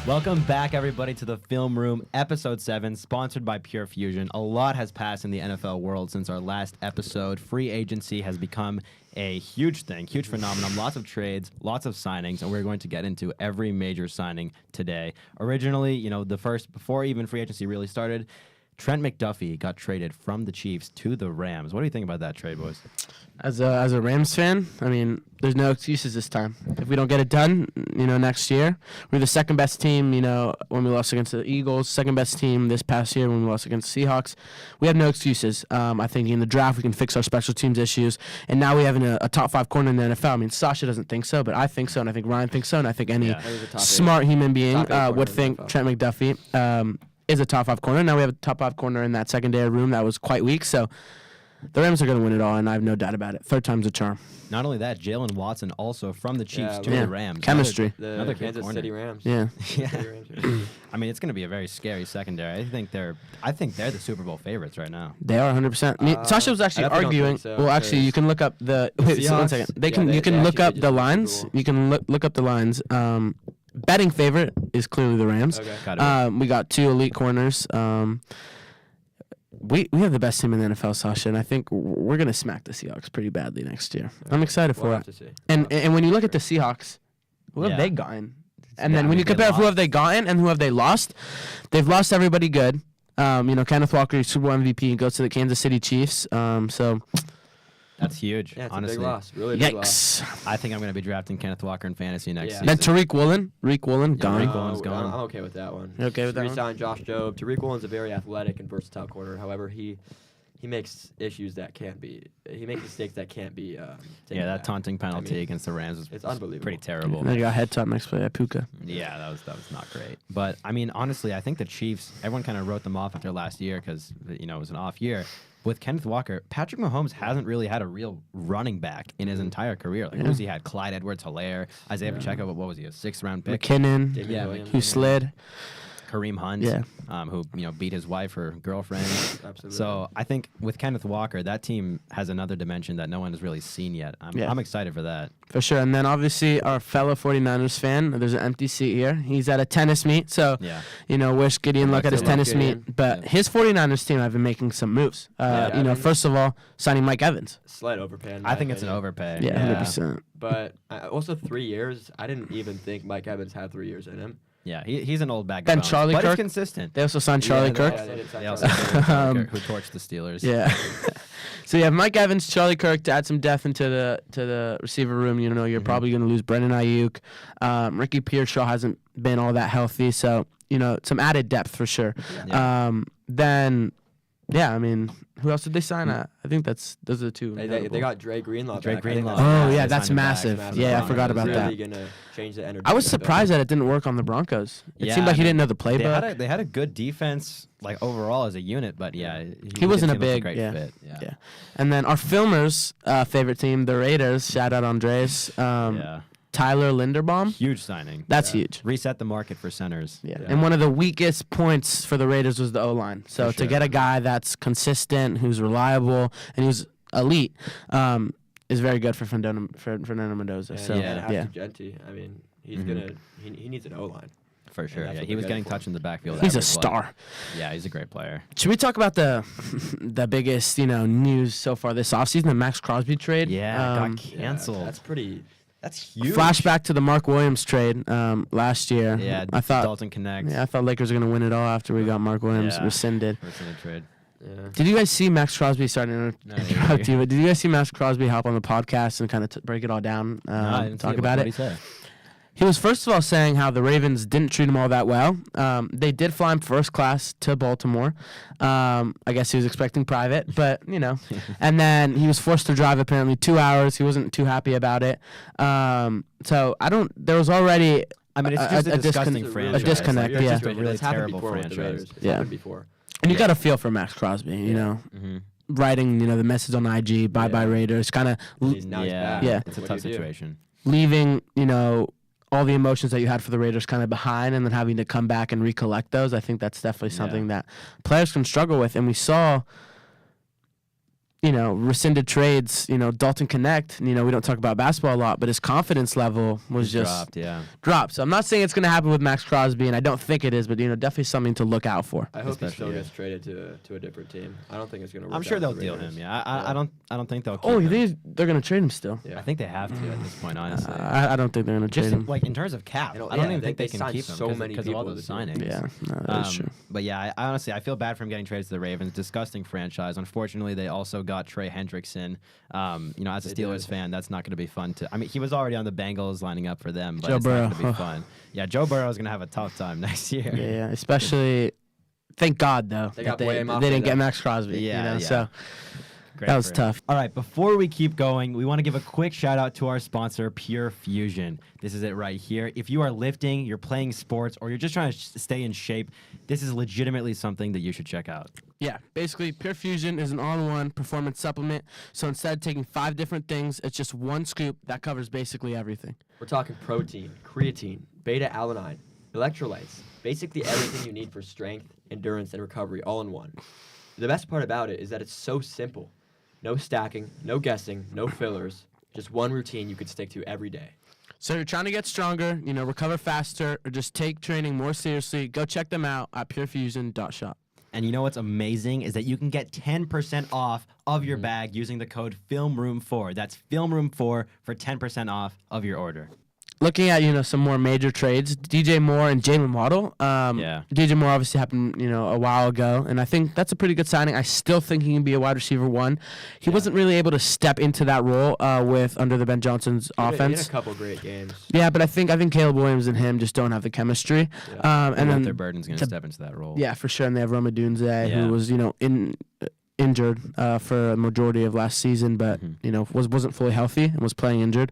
Welcome back, everybody, to the Film Room, Episode 7, sponsored by Pure Fusion. A lot has passed in the NFL world since our last episode. Free agency has become a huge thing, huge phenomenon. Lots of trades, lots of signings, and we're going to get into every major signing today. Originally, before even free agency really started, Trent McDuffie got traded from the Chiefs to the Rams. What do you think about that trade, boys? As a Rams fan, I mean, there's no excuses this time. If we don't get it done, next year, we're the second best team, when we lost against the Eagles, second best team this past year when we lost against the Seahawks. We have no excuses. I think in the draft we can fix our special teams issues, and now we have a top 5 corner in the NFL. I mean, Sasha doesn't think so, but I think so, and I think Ryan thinks so, and I think any smart human being would think Trent McDuffie is a top 5 corner. Now we have a top 5 corner in that secondary room that was quite weak, so the Rams are going to win it all, and I have no doubt about it. Third time's a charm. Not only that, Jalen Watson also from the Chiefs to the Rams. Chemistry. The Kansas City Rams. Yeah. I mean, it's going to be a very scary secondary. I think they're the Super Bowl favorites right now. They are 100%. Sasha was actually arguing. So, well, actually, you can look up the. Wait, 1 second. You can look up the lines. You can look up the lines. Betting favorite is clearly the Rams. Okay. We got 2 elite corners. We have the best team in the NFL, Sasha, and I think we're going to smack the Seahawks pretty badly next year. I'm excited for it. And when you look at the Seahawks, who have they gotten? And then when you compare who have they gotten and who have they lost, they've lost everybody good. Kenneth Walker, Super Bowl MVP, goes to the Kansas City Chiefs. So that's huge. Yeah, it's honestly. a big loss. Really big loss. I think I'm going to be drafting Kenneth Walker in fantasy next season. Then Tariq Woolen, gone. Tariq Woolen's gone. I'm okay with that one. You okay with that one? Re-signed Josh Jobe. Tariq Woolen's a very athletic and versatile corner. However, he makes issues that can't be. He makes mistakes that can't be. Yeah, that taunting penalty against the Rams was unbelievable. Pretty terrible. And then you got head top next play at Puka. Yeah, that was not great. But I mean, honestly, I think the Chiefs. Everyone kind of wrote them off after last year because it was an off year. With Kenneth Walker, Patrick Mahomes hasn't really had a real running back in his entire career. Who's he had? Clyde Edwards-Helaire, Isaiah Pacheco. What was he? A 6th-round pick. McKinnon, who slid. Kareem Hunt, who beat his wife or girlfriend. Absolutely. So I think with Kenneth Walker, that team has another dimension that no one has really seen yet. I'm excited for that. For sure. And then obviously our fellow 49ers fan, there's an empty seat here. He's at a tennis meet, so wish Gideon luck at his tennis meet. But his 49ers team have been making some moves. First of all, signing Mike Evans. Slight overpay. I think it's an overpay. Yeah, 100%. But also 3 years. I didn't even think Mike Evans had 3 years in him. Yeah, he's an old bag. Then Charlie Kirk, Kirk. He's consistent. They also signed Charlie Kirk. They also signed Charlie Kirk, who torched the Steelers. Yeah. So you have Mike Evans, Charlie Kirk to add some depth into the receiver room. You're probably going to lose Brendan Ayuk. Ricky Pearshaw hasn't been all that healthy, so some added depth for sure. Yeah. Who else did they sign at? I think those are the 2. They got Dre Greenlaw. Oh yeah, that's massive. Yeah, I forgot about that. Really gonna change the energy. I was surprised that it didn't work on the Broncos. It seemed like he didn't know the playbook. They had a good defense, overall as a unit, but he wasn't a big great fit. Yeah. And then our filmers' favorite team, the Raiders. Shout out Andres. Tyler Linderbaum. Huge signing. That's huge. Reset the market for centers. Yeah. And one of the weakest points for the Raiders was the O-line. So to get a guy that's consistent, who's reliable, and who's elite, is very good for Fernando Mendoza. Genti. I mean, he's he needs an O-line. For sure. Yeah, he was getting touched in the backfield. He's a star. Yeah, he's a great player. Should we talk about the biggest news so far this offseason, the Max Crosby trade? Yeah, got canceled. That's huge. Flashback to the Mark Williams trade last year. Yeah, I thought Dalton Connect. Yeah, I thought Lakers were going to win it all after we got Mark Williams rescinded. Rescinded trade. Yeah. Did you guys see Max Crosby starting to interrupt you? But did you guys see Max Crosby hop on the podcast and kind of break it all down, talk about it? What did he say? He was first of all saying how the Ravens didn't treat him all that well. They did fly him first class to Baltimore. I guess he was expecting private, but And then he was forced to drive apparently 2 hours. He wasn't too happy about it. So there was already. I mean, it's just a disgusting franchise. A disconnect, It's just a really terrible franchise. It's happened before. And you got to feel for Max Crosby, writing, the message on IG, bye Raiders, kind of. It's a tough situation. Leaving, all the emotions that you had for the Raiders kind of behind and then having to come back and recollect those. I think that's definitely something that players can struggle with. And we saw rescinded trades, Dalton Connect, we don't talk about basketball a lot, but his confidence level was just dropped. So I'm not saying it's going to happen with Max Crosby, and I don't think it is, but, definitely something to look out for. I hope he still gets traded to a different team. I don't think it's going to work. I'm sure out they'll for deal Raiders. him. Yeah, I don't think they'll. Keep Oh, him. they're going to trade him still? Yeah. I think they have to at this point, honestly. I don't think they're going to trade Just him. like in terms of cap, You know, I don't yeah, even think they can signed keep him so many because of all people those to the team. signings. Yeah, no, that's true. But yeah, I honestly I feel bad for him getting traded to the Ravens. Disgusting franchise. Unfortunately, they also got Trey Hendrickson. As a They Steelers did. fan, that's not going to be fun to. I mean, he was already on the Bengals lining up for them, but Joe it's Burrow. not going to be fun. Yeah, Joe Burrow is going to have a tough time next year. Yeah, especially. Thank God though They that got Boye they Mafe, didn't get though. Max Crosby. Yeah. So Great that for was him. tough. All right, before we keep going, we want to give a quick shout out to our sponsor, Pure Fusion. This is it right here. If you are lifting, you're playing sports, or you're just trying to stay in shape, this is legitimately something that you should check out. Yeah, basically, Pure Fusion is an all-in-one performance supplement. So instead of taking 5 different things, it's just one scoop that covers basically everything. We're talking protein, creatine, beta-alanine, electrolytes, basically everything you need for strength, endurance, and recovery all in one. The best part about it is that it's so simple. No stacking, no guessing, no fillers, just one routine you could stick to every day. So you're trying to get stronger, recover faster, or just take training more seriously, go check them out at purefusion.shop. And you know what's amazing is that you can get 10% off of your bag using the code FILMROOM4. That's FILMROOM4 for 10% off of your order. Looking at, some more major trades, DJ Moore and Jalen Waddle. DJ Moore obviously happened, a while ago, and I think that's a pretty good signing. I still think he can be a wide receiver 1. He wasn't really able to step into that role under the Ben Johnson's He offense. had a couple great games. Yeah, but I think Caleb Williams and him just don't have the chemistry. Yeah. And then their burden's going to step into that role. yeah, for sure. And they have Roma Dunze, Yeah. who was injured for a majority of last season, but wasn't fully healthy and was playing injured.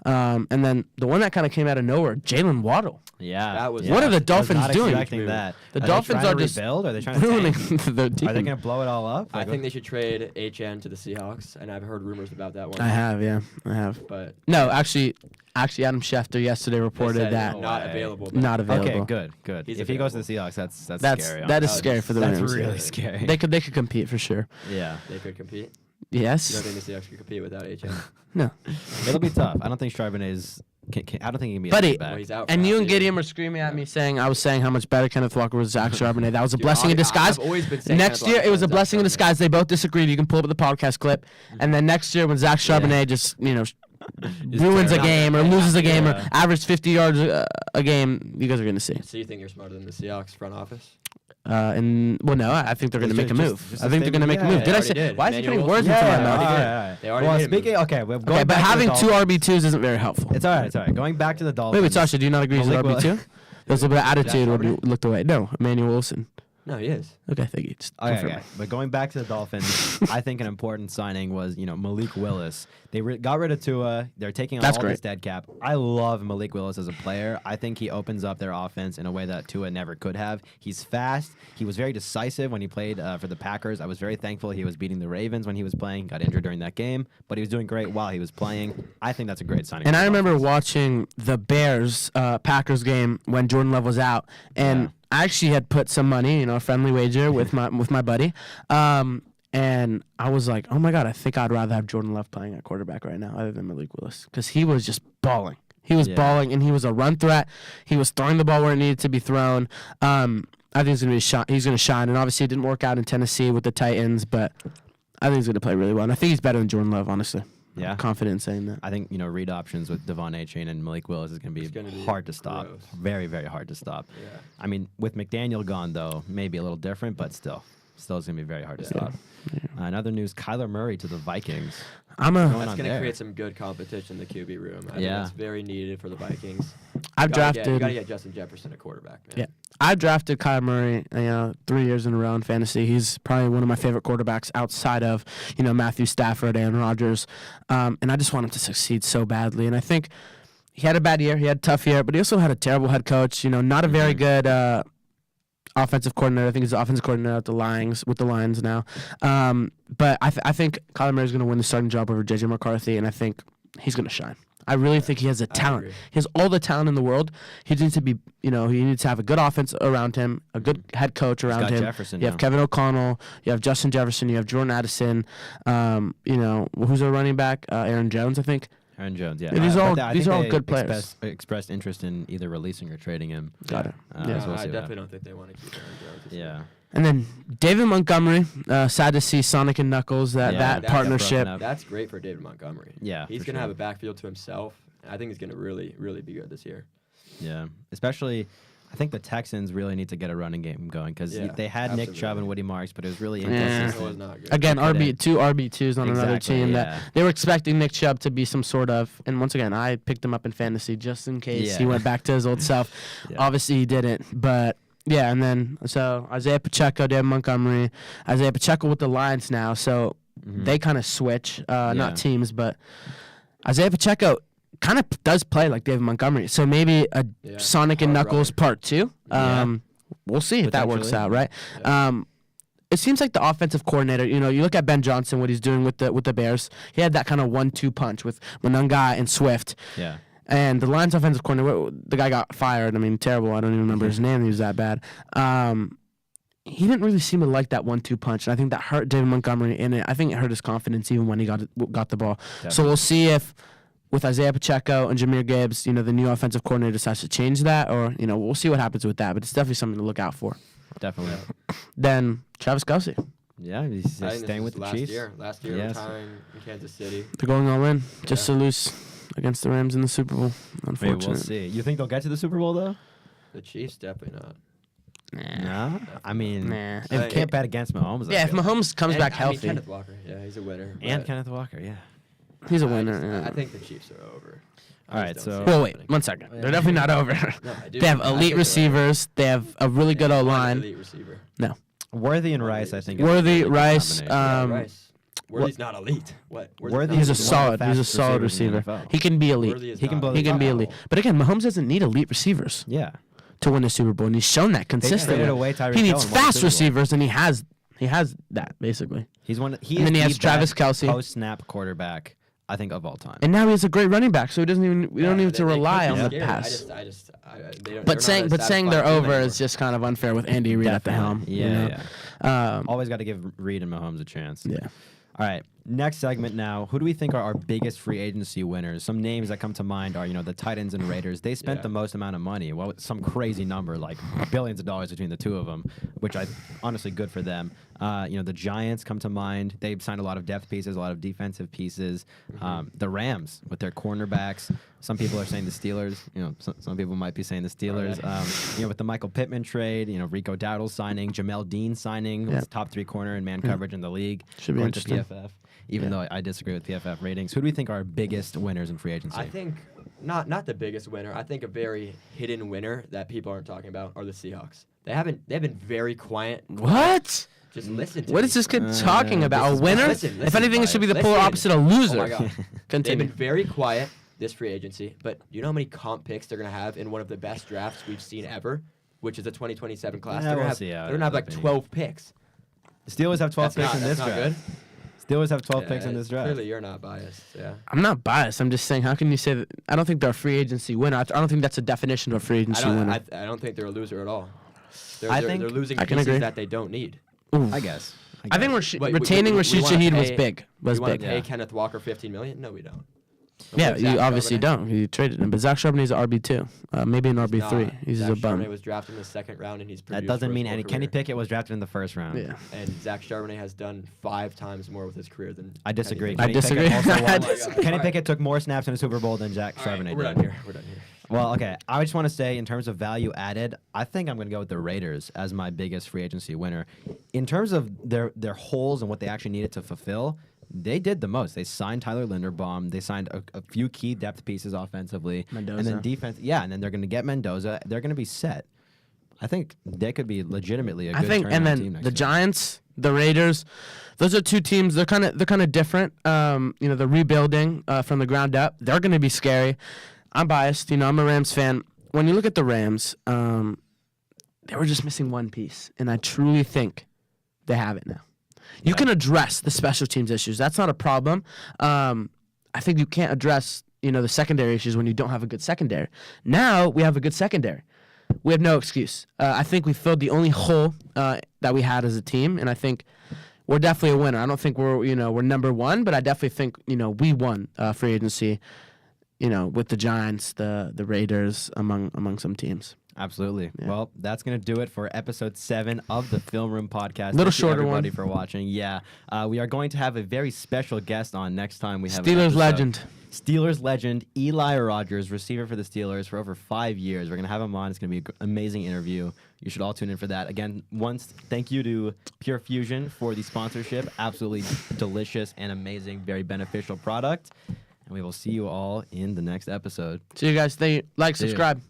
And then the one that kind of came out of nowhere, Jalen Waddle. Yeah. That was- What are the I was Dolphins not doing? expecting that. The Are Dolphins they trying are to just rebuild? Are they trying to ruining tank? their team. Are they going to blow it all up? I Like, think they should trade HN to the Seahawks, and I've heard rumors about that one. I have. But No, actually, Adam Schefter yesterday they reported said that not way. available. not available. Okay, good. He's If he goes to available. the Seahawks, that's That scary. is honestly. scary for the That's Rams. really scary. They could compete for sure. Yeah. They could compete. You don't Yes. think the Seahawks could compete without HN? No. It'll be tough. I don't think Charbonnet is. I don't think he can be a Buddy, running Well, back. he's out. And for you half and the year. Gideon were screaming at me saying I was saying how much better Kenneth Walker was Zach Charbonnet. That was a Dude, blessing in I've disguise. always been saying Next Kenneth year, it was a Walker blessing in and Zach disguise. They both disagreed. You can pull up the podcast clip. And then next year, when Zach Charbonnet just, ruins a terrible. game or loses a game or Yeah. averaged 50 yards a game, you guys are going to see. So you think you're smarter than the Seahawks front office? No, I think they're going to make a move. just I a think they're going to make a statement. move. Yeah, Did I they say? already did. Why is he Emmanuel putting words Wilson. into my Yeah, mouth? they already did. All right. They already Well, made a speaking. move. Okay, Okay, going but back to the having two Dolphins- RB2s isn't very helpful. It's all right. It's all right. Going back to the Dolphins. Wait, Sasha, do you not agree he's an Malik RB2? There's a little bit of attitude when you Charbonnet? looked away. No, Emmanuel Wilson. No, he is. Okay, thank you. Just Okay, confirm okay. it. But going back to the Dolphins, I think an important signing was, Malik Willis. They got rid of Tua. They're taking on That's all great. this dead cap. I love Malik Willis as a player. I think he opens up their offense in a way that Tua never could have. He's fast. He was very decisive when he played for the Packers. I was very thankful he was beating the Ravens when he was playing. Got injured during that game, but he was doing great while he was playing. I think that's a great signing. And for I the remember Dolphins. watching the Bears Packers game when Jordan Love was out, and Yeah. I actually had put some money, a friendly wager with my buddy, and I was like, oh my god, I think I'd rather have Jordan Love playing at quarterback right now other than Malik Willis because he was just balling. He was Yeah. balling, and he was a run threat. He was throwing the ball where it needed to be thrown. I think he's gonna be he's gonna shine, and obviously it didn't work out in Tennessee with the Titans, but I think he's gonna play really well, and I think he's better than Jordan Love, honestly. Yeah. I'm confident in saying that. I think, read options with Devon Achane and Malik Willis is going It's to gonna be be hard to stop. gross. Very, very hard to stop. Yeah. I mean, with McDaniel gone, though, maybe a little different, but still it's going to be very hard to stop. In other news, Kyler Murray to the Vikings. I'm a Going That's on going to there. create some good competition in the QB room. I think Yeah. it's very needed for the Vikings. I've You drafted. got to get Justin Jefferson at quarterback, man. Yeah. I drafted Kyler Murray, 3 years in a row in fantasy. He's probably one of my favorite quarterbacks outside of, Matthew Stafford and Rodgers. And I just want him to succeed so badly. And I think he had a bad year. He had a tough year, but he also had a terrible head coach. Not a very good offensive coordinator. I think he's the offensive coordinator at the Lions now. But I think Kyler Murray's going to win the starting job over J.J. McCarthy, and I think he's going to shine. I really think he has a talent. agree. He has all the talent in the world. He needs to be, he needs to have a good offense around him, a good head coach around got him. Jefferson You have now. Kevin O'Connell. You have Justin Jefferson. You have Jordan Addison. Who's a running back? Aaron Jones, I think. Aaron Jones, yeah. Yeah, these are But all- I these think are all they good players. Expressed interest in either releasing or trading him. Got it. So Yeah. we'll I see definitely don't think they want to keep Aaron Jones. this year. Yeah. And then David Montgomery. Sad to see Sonic and Knuckles, that Yeah, that that got partnership. broken up. That's great for David Montgomery. Yeah, He's for going to sure. have a backfield to himself. I think he's going to really, really be good this year. Yeah. Especially, I think the Texans really need to get a running game going because Yeah, they had Nick Chubb absolutely. and Woody Marks, but it was really Yeah. It inconsistent. was not good. Again, They couldn't. two RB2s on another Exactly, team yeah. that they were expecting Nick Chubb to be some sort of, and once again, I picked him up in fantasy just in case he Yeah. went back to his old self. Yeah. Obviously, he didn't, but yeah. And then so Isaiah Pacheco, David Montgomery, Isaiah Pacheco with the Lions now, so Mhm. they kind of switch, Yeah. not teams, but Isaiah Pacheco kind of does play like David Montgomery, so maybe a Yeah, Sonic and hard Knuckles runner. part 2. Yeah. We'll see if that works Potentially. out, right? It seems like the offensive coordinator, you look at Ben Johnson, what he's doing with the Bears. He had that kind of 1-2 punch with Monunga and Swift. Yeah. And the Lions offensive coordinator, the guy got fired. I mean, terrible. I don't even remember his name. He was that bad. He didn't really seem to like that 1-2 punch, and I think that hurt David Montgomery. And I think it hurt his confidence even when he got the ball. So Definitely. we'll see if with Isaiah Pacheco and Jahmyr Gibbs, the new offensive coordinator decides to change that, or we'll see what happens with that. But it's definitely something to look out for. Definitely. Then Travis Kelce, Yeah, he's I think this staying is with the last Chiefs. Year. Last year, Yes. retiring in Kansas City. they're going all in just Yeah. to lose against the Rams in the Super Bowl. Maybe Unfortunately, we'll see. You think they'll get to the Super Bowl though? The Chiefs definitely not. No. I mean, Nah. you If- can't bet against Mahomes. I Yeah, if feel. Mahomes comes And, back I healthy, mean, Kenneth Walker. Yeah, he's a winner. And but Kenneth Walker, yeah. he's a I winner. just- yeah. I think the Chiefs are over. I All just right, don't so- see it Well, wait, happening. 1 second. Yeah. They're definitely not over. No, I do. They have I think elite they're receivers. They have a really good over. O One line. elite receiver. Worthy and Worthy Rice, I is think. good. is a Worthy, really good Rice, combination. Rice. Worthy's not elite. What? Worthy He's a is one of the solid. He's a fastest solid receivers in the receiver. NFL. He can be elite. Worthy is He can not blow He the can be top elite. out. But again, Mahomes doesn't need elite receivers Yeah. to win the Super Bowl, and he's shown that They consistently. traded away Tyreek He Hill needs and won the fast Super Bowl. receivers, and he has that basically. He's one. He And is then he the has Travis best Kelce. post-snap quarterback, I think, of all time. And now he has a great running back, so he doesn't even we don't need to rely on the Scary. pass. They don't, But they're saying not a saying they're satisfied team over anymore. is just kind of unfair with Andy Reid at the helm. Definitely. you Yeah, know? yeah. Always got to give Reed and Mahomes a chance. Yeah. All right, next segment now. Who do we think are our biggest free agency winners? Some names that come to mind are, the Titans and Raiders. They spent Yeah. the most amount of money. Well, some crazy number, like billions of dollars between the two of them, which I honestly good for them. The Giants come to mind. They've signed a lot of depth pieces, a lot of defensive pieces. The Rams with their cornerbacks. Some people are saying the Steelers. Some people might be saying the Steelers. With the Michael Pittman trade, Rico Dowdle signing, Jamel Dean signing, Yeah. who's top 3 corner in man coverage in the league. Should be According to interesting. PFF, even though I disagree with PFF ratings. Who do we think are our biggest winners in free agency? I think not the biggest winner. I think a very hidden winner that people aren't talking about are the Seahawks. They've been very quiet. What? Just listen to What me. is this kid talking about? this A is- winner? listen, If anything, it should be the polar listen. opposite of loser. Oh my God. They've Continue. been very quiet this free agency, but you know how many comp picks they're gonna have in one of the best drafts we've seen ever, which is the 2027 class. Yeah, they're we'll gonna have, see how they're it gonna have ends like up being. 12 picks. The Steelers have 12 That's picks in not- this that's not draft. Steelers have 12 picks in this draft. Clearly, you're not biased. Yeah. I'm not biased. I'm just saying, how can you say that? I don't think they're a free agency winner. I don't think that's a definition of a free agency winner. I don't think they're a loser at all. I think- they're losing I can pieces agree. that they don't need. Ooh. I guess. I think retaining Rashid wanna Shaheed was pay- big. Was we want big. to pay Yeah. Kenneth Walker $15 million? No, we don't. Yeah, Zach you obviously Charbonnet? don't. You traded him, but Zach Charbonnet's an RB2, maybe an RB3. Nah, He's Zach a bum. Charbonnet was drafted in the second round, and he's That produced doesn't for mean his any. whole Kenny career. Pickett was drafted in the first round. Yeah. And Zach Charbonnet has done 5 times more with his career than I disagree. Kenny I Pickett. Kenny Pickett disagree. also I won- disagree. Kenny Alright. Pickett took more snaps in a Super Bowl than Jack All right, Charbonnet we're did. done here. We're done here. Well, okay. I just want to say, in terms of value added, I think I'm going to go with the Raiders as my biggest free agency winner. In terms of their holes and what they actually needed to fulfill, they did the most. They signed Tyler Linderbaum. They signed a few key depth pieces offensively. Mendoza. And then defense. Yeah, and then they're going to get Mendoza. They're going to be set. I think they could be legitimately a good I think, and turnaround team then next the year. Giants, the Raiders, those are two teams. They're kind of different. They're rebuilding from the ground up. They're going to be scary. I'm biased. I'm a Rams fan. When you look at the Rams, they were just missing one piece, and I truly think they have it now. You can address the special teams issues. That's not a problem. I think you can't address the secondary issues when you don't have a good secondary. Now we have a good secondary. We have no excuse. I think we filled the only hole that we had as a team, and I think we're definitely a winner. I don't think we're number one, but I definitely think we won free agency. With the Giants, the Raiders, among some teams. Absolutely. Yeah. Well, that's going to do it for episode 7 of the Film Room podcast. Little Thank you, shorter everybody one. for watching. Yeah. We are going to have a very special guest on next time. We have an Steelers episode. legend. Steelers legend Eli Rogers, receiver for the Steelers for over 5 years. We're going to have him on. It's going to be an amazing interview. You should all tune in for that. Again, thank you to Pure Fusion for the sponsorship. Absolutely delicious and amazing, very beneficial product. And we will see you all in the next episode. See you guys. Like, See you. subscribe.